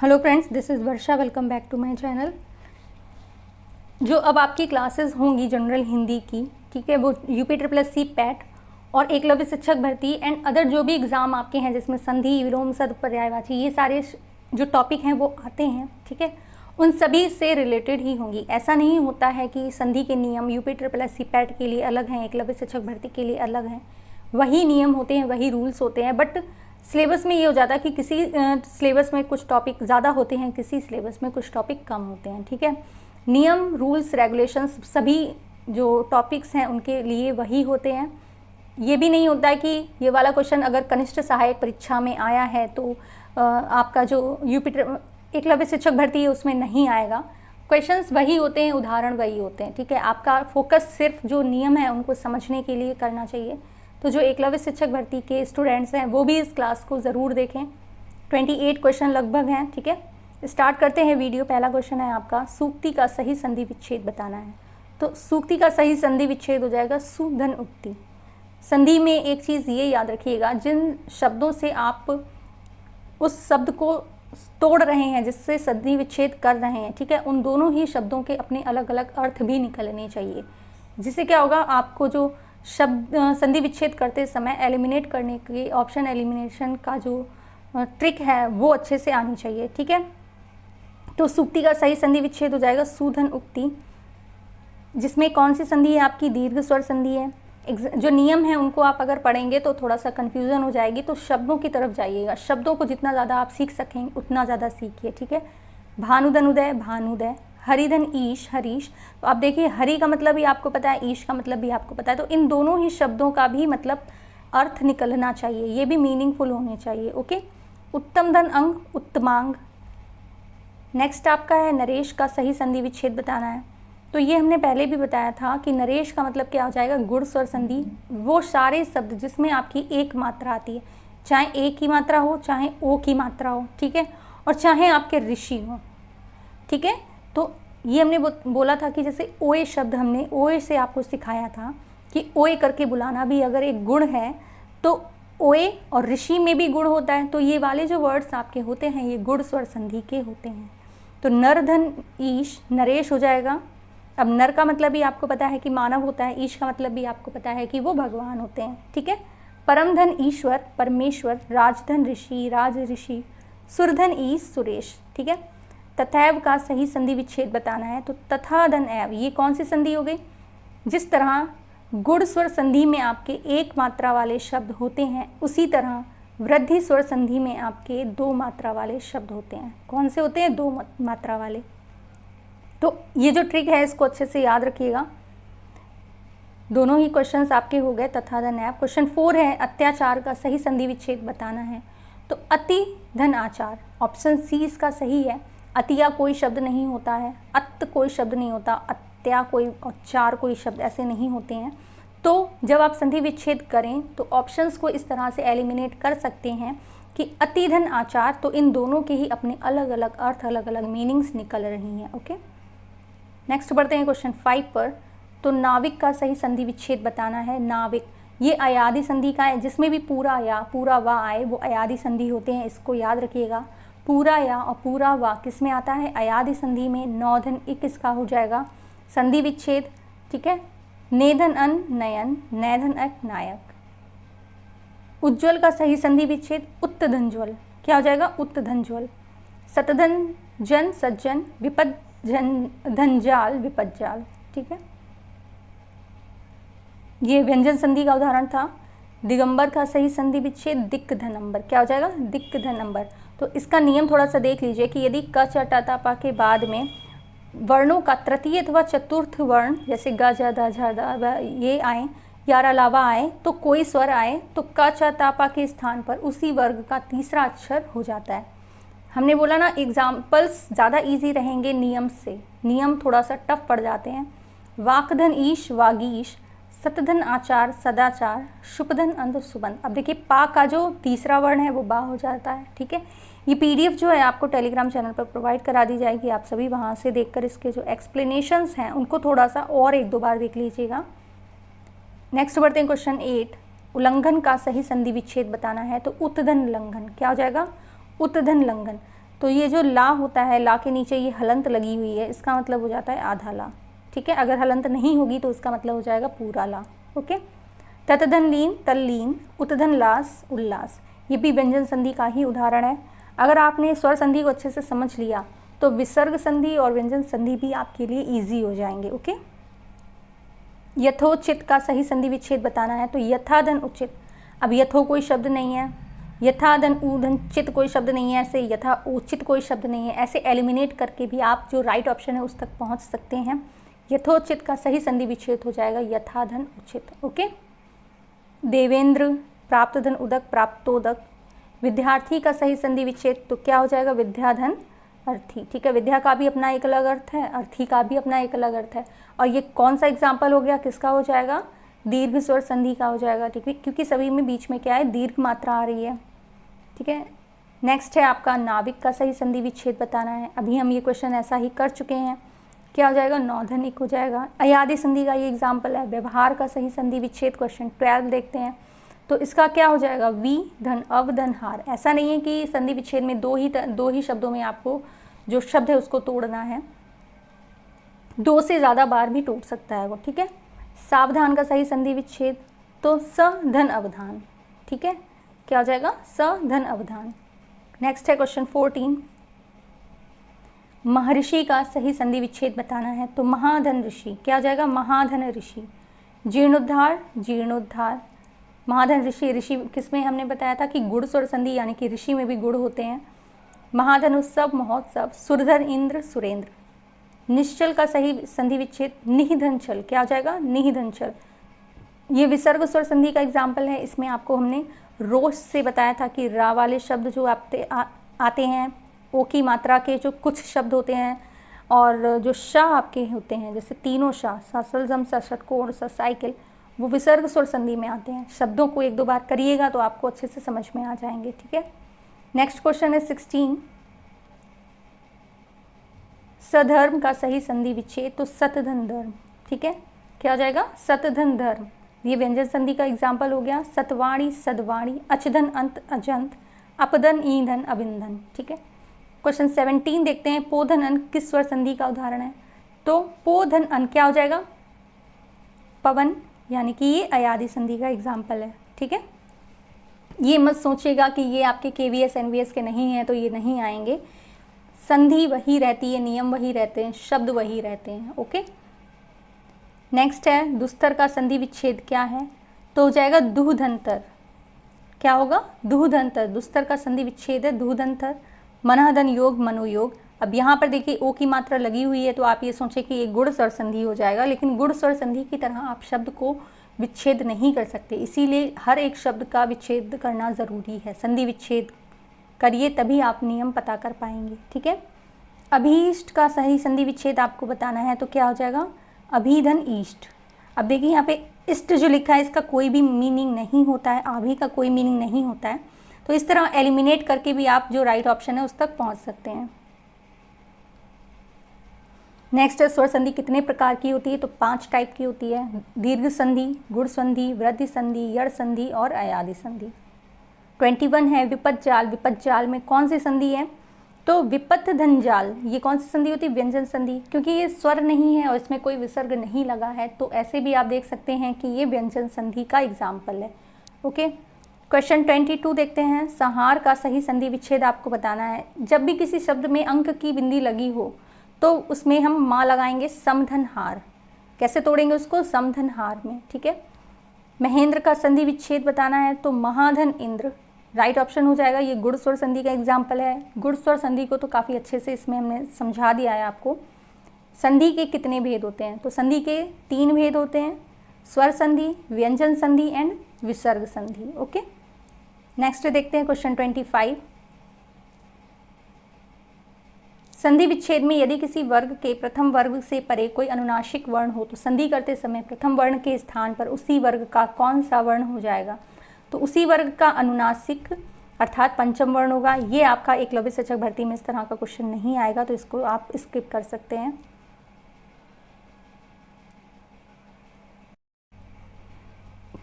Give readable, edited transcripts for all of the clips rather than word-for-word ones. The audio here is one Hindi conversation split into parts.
Hello friends, this is Varsha. Welcome back to my channel. जो अब आपकी क्लासेस होंगी जनरल हिंदी की, ठीक है, वो यूपी SSC पैट और एकलव्य शिक्षक भर्ती एंड अदर जो भी एग्ज़ाम आपके हैं जिसमें संधि, विलोम, सद, पर्यायवाची, ये सारे जो टॉपिक हैं वो आते हैं, ठीक है, उन सभी से रिलेटेड ही होंगी। ऐसा नहीं होता है कि संधि के नियम यूपी SSC पैट के लिए अलग हैं, एकलव्य शिक्षक भर्ती के लिए अलग हैं। वही नियम होते हैं, वही रूल्स होते हैं, बट सिलेबस में ये हो जाता है कि किसी सिलेबस में कुछ टॉपिक ज़्यादा होते हैं, किसी सिलेबस में कुछ टॉपिक कम होते हैं, ठीक है। नियम, रूल्स, रेगुलेशंस सभी जो टॉपिक्स हैं उनके लिए वही होते हैं। ये भी नहीं होता है कि ये वाला क्वेश्चन अगर कनिष्ठ सहायक परीक्षा में आया है तो आपका जो यूपी एकलव्य शिक्षक भर्ती है उसमें नहीं आएगा। क्वेश्चंस वही होते हैं, उदाहरण वही होते हैं, ठीक है। आपका फोकस सिर्फ जो नियम है उनको समझने के लिए करना चाहिए। तो जो एकलव्य शिक्षक भर्ती के स्टूडेंट्स हैं वो भी इस क्लास को ज़रूर देखें। 28 क्वेश्चन लगभग हैं, ठीक है। स्टार्ट करते हैं वीडियो। पहला क्वेश्चन है आपका, सूक्ति का सही संधि विच्छेद बताना है। तो सूक्ति का सही संधि विच्छेद हो जाएगा सुधन उक्ति। संधि में एक चीज़ ये याद रखिएगा, जिन शब्दों से आप उस शब्द को तोड़ रहे हैं, जिससे संधि विच्छेद कर रहे हैं, ठीक है, उन दोनों ही शब्दों के अपने अलग अलग अर्थ भी निकलने चाहिए। जिससे क्या होगा, आपको जो शब्द संधि विच्छेद करते समय एलिमिनेट करने के ऑप्शन एलिमिनेशन का जो ट्रिक है वो अच्छे से आनी चाहिए, ठीक है। तो सूक्ति का सही संधि विच्छेद हो जाएगा सुधन उक्ति, जिसमें कौन सी संधि है आपकी, दीर्घ स्वर संधि है। जो नियम है उनको आप अगर पढ़ेंगे तो थोड़ा सा कन्फ्यूज़न हो जाएगी, तो शब्दों की तरफ जाइएगा। शब्दों को जितना ज़्यादा आप सीख सकें उतना ज़्यादा सीखिए, ठीक है। भानुधन उदय, भानुदय। हरिधन ईश, हरीश। तो आप देखिए, हरि का मतलब भी आपको पता है, ईश का मतलब भी आपको पता है, तो इन दोनों ही शब्दों का भी मतलब अर्थ निकलना चाहिए, ये भी मीनिंगफुल होने चाहिए, ओके। उत्तम धन अंग, उत्तमांग। नेक्स्ट आपका है नरेश का सही संधि विच्छेद बताना है। तो ये हमने पहले भी बताया था कि नरेश का मतलब क्या हो जाएगा, गुण स्वर संधि। वो सारे शब्द जिसमें आपकी एक मात्रा आती है, चाहे ए की मात्रा हो, चाहे ओ की मात्रा हो, ठीक है, और चाहे आपके ऋषि हो, ठीक है। तो ये हमने बोला था कि जैसे ओए शब्द, हमने ओए से आपको सिखाया था कि ओए करके बुलाना भी अगर एक गुण है तो ओए और ऋषि में भी गुण होता है। तो ये वाले जो वर्ड्स आपके होते हैं ये गुण स्वर संधि के होते हैं। तो नर धन ईश, नरेश हो जाएगा। अब नर का मतलब भी आपको पता है कि मानव होता है, ईश का मतलब भी आपको पता है कि वो भगवान होते हैं, ठीक है। परम धन ईश्वर, परमेश्वर। राजधन ऋषि, राज ऋषि। सुरधन ईश, सुरेश, ठीक है। तथैव का सही संधि विच्छेद बताना है। तो तथा धन एव, ये कौन सी संधि हो गई, जिस तरह गुण स्वर संधि में आपके एक मात्रा वाले शब्द होते हैं उसी तरह वृद्धि स्वर संधि में आपके दो मात्रा वाले शब्द होते हैं। कौन से होते हैं, दो मात्रा वाले। तो ये जो ट्रिक है इसको अच्छे से याद रखिएगा। दोनों ही क्वेश्चंस आपके हो गए, तथा धन एव। क्वेश्चन 4 है, अत्याचार का सही संधि विच्छेद बताना है। तो अति धन आचार, ऑप्शन सी इसका सही है। अतिया कोई शब्द नहीं होता है, अत्त कोई शब्द नहीं होता, अत्या कोई और चार कोई शब्द ऐसे नहीं होते हैं। तो जब आप संधि विच्छेद करें तो ऑप्शंस को इस तरह से एलिमिनेट कर सकते हैं कि अति धन आचार, तो इन दोनों के ही अपने अलग अलग अर्थ, अलग अलग मीनिंग्स निकल रही हैं, ओके। नेक्स्ट बढ़ते हैं क्वेश्चन 5 पर। तो नाविक का सही संधि विच्छेद बताना है। नाविक, ये अयादि संधि का है, जिसमें भी पूरा या पूरा वा आए वो अयादि संधि होते हैं, इसको याद रखिएगा। पूरा या और पूरा वा किस में आता है, अयादि संधि में। नौधन इक इसका हो जाएगा संधि विच्छेद, ठीक है। नेधन अन नयन, नैधन अक नायक। उज्ज्वल का सही संधि विच्छेद उत्तधनज्वल, क्या हो जाएगा, उत्तधनज्वल। सतधन जन, सज्जन। विपद जन, धनजाल, विपदजाल, ठीक है। ये व्यंजन संधि का उदाहरण था। दिगंबर का सही संधि विच्छेद दिक्धनंबर, क्या हो जाएगा, दिक्धनंबर। तो इसका नियम थोड़ा सा देख लीजिए कि यदि क च ट त प के बाद में वर्णों का तृतीय अथवा चतुर्थ वर्ण जैसे ग ज ध झ द ये आए या अलावा आए तो कोई स्वर आए तो क च त प के स्थान पर उसी वर्ग का तीसरा अक्षर हो जाता है। हमने बोला ना, एग्जाम्पल्स ज़्यादा इजी रहेंगे नियम से, नियम थोड़ा सा टफ पड़ जाते हैं। वाकधन ईश, वागीश। सतधन आचार, सदाचार। शुभधन अंध, सुबंध। अब देखिए पा का जो तीसरा वर्ण है वो बा हो जाता है, ठीक है। ये पीडीएफ जो है आपको टेलीग्राम चैनल पर प्रोवाइड करा दी जाएगी, आप सभी वहाँ से देखकर इसके जो एक्सप्लेनेशंस हैं उनको थोड़ा सा और एक दो बार देख लीजिएगा। नेक्स्ट बढ़ते हैं क्वेश्चन 8। उल्लंघन का सही संधि विच्छेद बताना है। तो उत्धन उल्लंघन, क्या हो जाएगा, उत्धन लंघन। तो ये जो ला होता है, ला के नीचे ये हलंत लगी हुई है, इसका मतलब हो जाता है आधा ला। ठीक है, अगर हलंत नहीं होगी तो इसका मतलब हो जाएगा पूरा ला। ओके, ततधन लीन तल्लीन, उत्धन लास उल्लास, ये भी व्यंजन संधि का ही उदाहरण है। अगर आपने स्वर संधि को अच्छे से समझ लिया तो विसर्ग संधि और व्यंजन संधि भी आपके लिए ईजी हो जाएंगे। ओके, यथोचित का सही संधि विच्छेद बताना है, तो यथाधन उचित, अब यथो कोई शब्द नहीं है, यथाधन ऊधन चित कोई शब्द नहीं है, ऐसे यथा उचित कोई शब्द नहीं है, ऐसे एलिमिनेट करके भी आप जो राइट ऑप्शन है उस तक पहुंच सकते हैं। यथोचित का सही संधि विच्छेद हो जाएगा यथाधन उचित। ओके, देवेंद्र, प्राप्त धन उदक प्राप्तोदक, विद्यार्थी का सही संधि विच्छेद तो क्या हो जाएगा विद्याधन अर्थी। ठीक है, विद्या का भी अपना एक अलग अर्थ है, अर्थी का भी अपना एक अलग अर्थ है। और ये कौन सा एग्जाम्पल हो गया, किसका हो जाएगा, दीर्घ स्वर संधि का हो जाएगा। ठीक है, क्योंकि सभी में बीच में क्या है, दीर्घ मात्रा आ रही है। ठीक है, नेक्स्ट है आपका नाविक का सही संधि विच्छेद बताना है। अभी हम ये क्वेश्चन ऐसा ही कर चुके हैं, क्या हो जाएगा, नौधनिक हो जाएगा। अयादि संधि का ये एग्जाम्पल है। व्यवहार का सही संधि विच्छेद क्वेश्चन 12 देखते हैं, तो इसका क्या हो जाएगा, वी धन अव धन हार। ऐसा नहीं है कि संधि विच्छेद में दो ही शब्दों में आपको जो शब्द है उसको तोड़ना है, 2 से ज़्यादा बार भी टूट सकता है वो। ठीक है, सावधान का सही संधि विच्छेद तो स धन अवधान। ठीक है, क्या हो जाएगा, स धन अवधान। नेक्स्ट है क्वेश्चन 14, महर्षि का सही संधि विच्छेद बताना है, तो महाधन ऋषि, क्या हो जाएगा, महाधन ऋषि। जीर्णोद्धार जीर्णोद्धार, महाधन ऋषि, ऋषि किसमें हमने बताया था कि गुण स्वर संधि, यानी कि ऋषि में भी गुण होते हैं। महाधन उत्सव महोत्सव, सुरधर इंद्र सुरेंद्र। निश्चल का सही संधि विच्छेद निधनचल, क्या हो जाएगा, निधनचल। ये विसर्ग स्वर संधि का एग्जाम्पल है। इसमें आपको हमने रोष से बताया था कि रा वाले शब्द जो आते हैं, ओ की मात्रा के जो कुछ शब्द होते हैं, और जो शाह आपके होते हैं, जैसे तीनों शाह, ससलजम सषटकोण साइकिल, वो विसर्ग स्वर संधि में आते हैं। शब्दों को 1-2 बार करिएगा तो आपको अच्छे से समझ में आ जाएंगे। ठीक है, नेक्स्ट क्वेश्चन है 16, सधर्म का सही संधि विच्छेद तो सतधन धर्म। ठीक है, क्या हो जाएगा, सतधन धर्म। ये व्यंजन संधि का एग्जाम्पल हो गया। सतवाणी सदवाणी, अचधन अंत अजंत, अपधन ईंधन अबिंधन। ठीक है, क्वेश्चन 17 देखते हैं, पोधन अन किस स्वर संधि का उदाहरण है, तो पोधन अन क्या हो जाएगा, पवन, यानी कि ये अयादि संधि का एग्जाम्पल है। ठीक है, ये मत सोचिएगा कि ये आपके KVS NVS के नहीं हैं तो ये नहीं आएंगे। संधि वही रहती है, नियम वही रहते हैं, शब्द वही रहते हैं। ओके, नेक्स्ट है दुस्तर का संधि विच्छेद क्या है, तो हो जाएगा दुहधंतर। क्या होगा, दुहधंतर। दुस्तर का संधि विच्छेद है दुहधंतर। मनहधन योग मनोयोग। अब यहाँ पर देखिए ओ की मात्रा लगी हुई है, तो आप ये सोचें कि ये गुण स्वर संधि हो जाएगा, लेकिन गुण स्वर संधि की तरह आप शब्द को विच्छेद नहीं कर सकते, इसीलिए हर एक शब्द का विच्छेद करना ज़रूरी है। संधि विच्छेद करिए तभी आप नियम पता कर पाएंगे। ठीक है, अभीष्ट का सही संधि विच्छेद आपको बताना है, तो क्या हो जाएगा, अभिधन ईष्ट। अब देखिए यहाँ पे इष्ट जो लिखा है इसका कोई भी मीनिंग नहीं होता है, आभि का कोई मीनिंग नहीं होता है, तो इस तरह एलिमिनेट करके भी आप जो राइट ऑप्शन है उस तक पहुँच सकते हैं। नेक्स्ट है स्वर संधि कितने प्रकार की होती है, तो 5 टाइप की होती है। दीर्घ संधि, गुण संधि, वृद्धि संधि, यड़ संधि और अयादि संधि। 21 है विपथ जाल। विपथ जाल में कौन सी संधि है, तो विपथ धन जाल। ये कौन सी संधि होती है, व्यंजन संधि, क्योंकि ये स्वर नहीं है और इसमें कोई विसर्ग नहीं लगा है, तो ऐसे भी आप देख सकते हैं कि ये व्यंजन संधि का एग्जाम्पल है। ओके, क्वेश्चन 22 देखते हैं, संहार का सही संधि विच्छेद आपको बताना है। जब भी किसी शब्द में अंक की बिंदी लगी हो तो उसमें हम माँ लगाएंगे समधन हार। कैसे तोड़ेंगे उसको, समधन हार में। ठीक है, महेंद्र का संधि विच्छेद बताना है, तो महाधन इंद्र राइट ऑप्शन हो जाएगा। ये गुण स्वर संधि का एग्जाम्पल है। गुण स्वर संधि को तो काफ़ी अच्छे से इसमें हमने समझा दिया है आपको। संधि के कितने भेद होते हैं, तो संधि के 3 भेद होते हैं, स्वर संधि, व्यंजन संधि एंड विसर्ग संधि। ओके, नेक्स्ट देखते हैं क्वेश्चन 25, संधि विच्छेद में यदि किसी वर्ग के प्रथम वर्ग से परे कोई अनुनासिक वर्ण हो तो संधि करते समय प्रथम वर्ण के स्थान पर उसी वर्ग का कौन सा वर्ण हो जाएगा, तो उसी वर्ग का अनुनासिक अर्थात पंचम वर्ण होगा। ये आपका एकलव्य शिक्षक भर्ती में इस तरह का क्वेश्चन नहीं आएगा, तो इसको आप स्किप कर सकते हैं।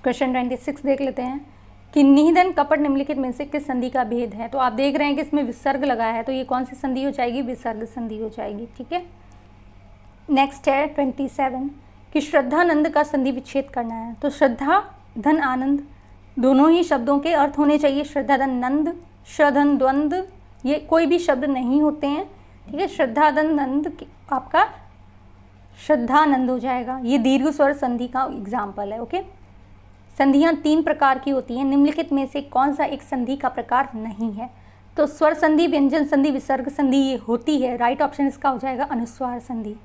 क्वेश्चन 26 देख लेते हैं, कि निधन कपट निम्नलिखित में से किस संधि का भेद है। तो आप देख रहे हैं कि इसमें विसर्ग लगा है, तो ये कौन सी संधि हो जाएगी, विसर्ग संधि हो जाएगी। ठीक है, नेक्स्ट है 27 कि श्रद्धानंद का संधि विच्छेद करना है। तो श्रद्धा धन आनंद दोनों ही शब्दों के अर्थ होने चाहिए, श्रद्धा धन नंद, श्रधन द्वंद ये कोई भी शब्द नहीं होते हैं। ठीक है, श्रद्धा धन नंद आपका श्रद्धानंद हो जाएगा। ये दीर्घ स्वर संधि का एग्जाम्पल है। ओके, संधियाँ 3 प्रकार की होती हैं, निम्नलिखित में से कौन सा एक संधि का प्रकार नहीं है। तो स्वर संधि, व्यंजन संधि, विसर्ग संधि ये होती है। राइट ऑप्शन इसका हो जाएगा अनुस्वार संधि।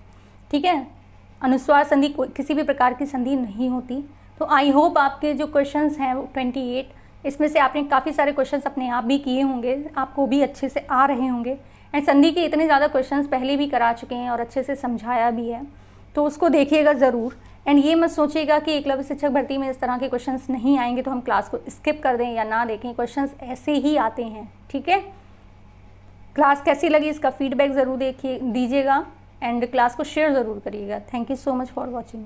ठीक है, अनुस्वार संधि किसी भी प्रकार की संधि नहीं होती। तो आई होप आपके जो क्वेश्चंस हैं वो 28, इसमें से आपने काफ़ी सारे क्वेश्चंस अपने आप भी किए होंगे, आपको भी अच्छे से आ रहे होंगे। एंड संधि के इतने ज़्यादा क्वेश्चंस पहले भी करा चुके हैं और अच्छे से समझाया भी है, तो उसको देखिएगा ज़रूर। एंड ये मत सोचिएगा कि एकलव्य शिक्षक भर्ती में इस तरह के क्वेश्चंस नहीं आएंगे तो हम क्लास को स्किप कर दें या ना देखें, क्वेश्चंस ऐसे ही आते हैं। ठीक है, क्लास कैसी लगी इसका फीडबैक ज़रूर दीजिएगा एंड क्लास को शेयर ज़रूर करिएगा। Thank you so much for watching.